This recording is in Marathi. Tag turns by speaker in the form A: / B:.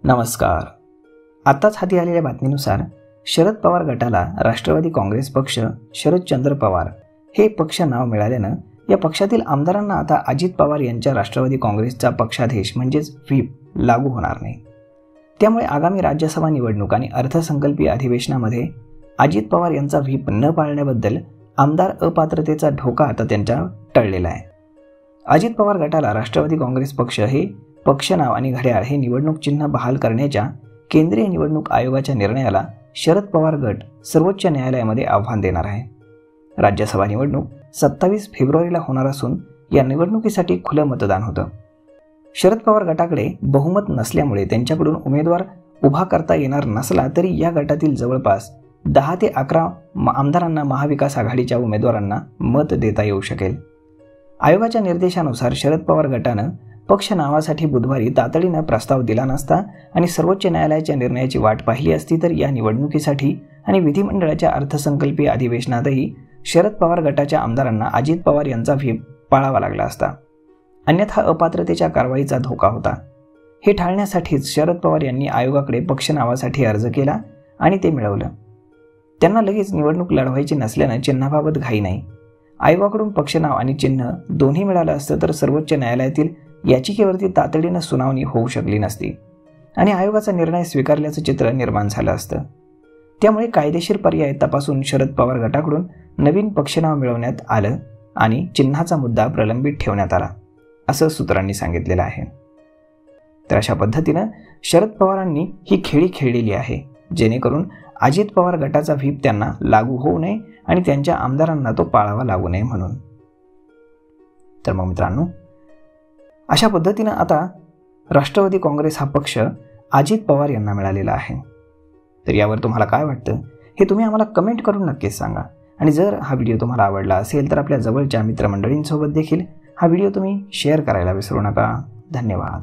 A: नमस्कार. आताच हाती आलेल्या बातमीनुसार शरद पवार गटाला राष्ट्रवादी काँग्रेस पक्ष शरदचंद्र पवार हे पक्ष नाव मिळाल्यानं या पक्षातील आमदारांना आता अजित पवार यांच्या राष्ट्रवादी काँग्रेसचा पक्षादेश म्हणजेच व्हीप लागू होणार नाही. त्यामुळे आगामी राज्यसभा निवडणूक आणि अर्थसंकल्पीय अधिवेशनामध्ये अजित पवार यांचा व्हीप न पाळण्याबद्दल आमदार अपात्रतेचा धोका आता त्यांच्या टळलेला आहे. अजित पवार गटाला राष्ट्रवादी काँग्रेस पक्ष हे पक्ष नाव आणि घड्याळ हे निवडणूक चिन्ह बहाल करण्याच्या केंद्रीय निवडणूक आयोगाच्या निर्णयाला शरद पवार गट सर्वोच्च न्यायालयामध्ये आव्हान देणार आहे. राज्यसभा निवडणूक 27 फेब्रुवारीला होणार असून या निवडणुकीसाठी खुलं मतदान होतं. शरद पवार गटाकडे बहुमत नसल्यामुळे त्यांच्याकडून उमेदवार उभा करता येणार नसला तरी या गटातील जवळपास 10 ते 11 आमदारांना महाविकास आघाडीच्या उमेदवारांना मत देता येऊ शकेल. आयोगाच्या निर्देशानुसार शरद पवार गटानं पक्ष नावासाठी बुधवारी तातडीनं प्रस्ताव दिला नसता आणि सर्वोच्च न्यायालयाच्या निर्णयाची वाट पाहिली असती तर या निवडणुकीसाठी आणि विधिमंडळाच्या अर्थसंकल्पीय अधिवेशनातही शरद पवार गटाच्या आमदारांना अजित पवार यांचा व्हीप पाळावा लागला असता. अन्यथा अपात्रतेच्या कारवाईचा धोका होता. हे टाळण्यासाठीच शरद पवार यांनी आयोगाकडे पक्ष नावासाठी अर्ज केला आणि ते मिळवलं. त्यांना लगेच निवडणूक लढवायची नसल्यानं चिन्हाबाबत घाई नाही. आयोगाकडून पक्ष नाव आणि चिन्ह दोन्ही मिळालं असतं तर सर्वोच्च न्यायालयातील याचिकेवरती तातडीनं सुनावणी होऊ शकली नसती आणि आयोगाचा निर्णय स्वीकारल्याचं चित्र निर्माण झालं असतं. त्यामुळे कायदेशीर पर्याय तपासून शरद पवार गटाकडून नवीन पक्ष नाव मिळवण्यात आलं आणि चिन्हाचा मुद्दा प्रलंबित ठेवण्यात आला असं सूत्रांनी सांगितलेलं आहे. तर अशा पद्धतीनं शरद पवारांनी ही खेळी खेळलेली आहे जेणेकरून अजित पवार गटाचा व्हीप त्यांना लागू होऊ नये आणि त्यांच्या आमदारांना तो पाळावा लागू नये म्हणून. तर मग मित्रांनो, अशा पद्धतीनं आता राष्ट्रवादी काँग्रेस हा पक्ष अजित पवार यांना मिळालेला आहे. तर यावर तुम्हाला काय वाटतं हे तुम्ही आम्हाला कमेंट करून नक्कीच सांगा. आणि जर हा व्हिडिओ तुम्हाला आवडला असेल तर आपल्या जवळच्या मित्रमंडळींसोबत देखील हा व्हिडिओ तुम्ही शेअर करायला विसरू नका. धन्यवाद.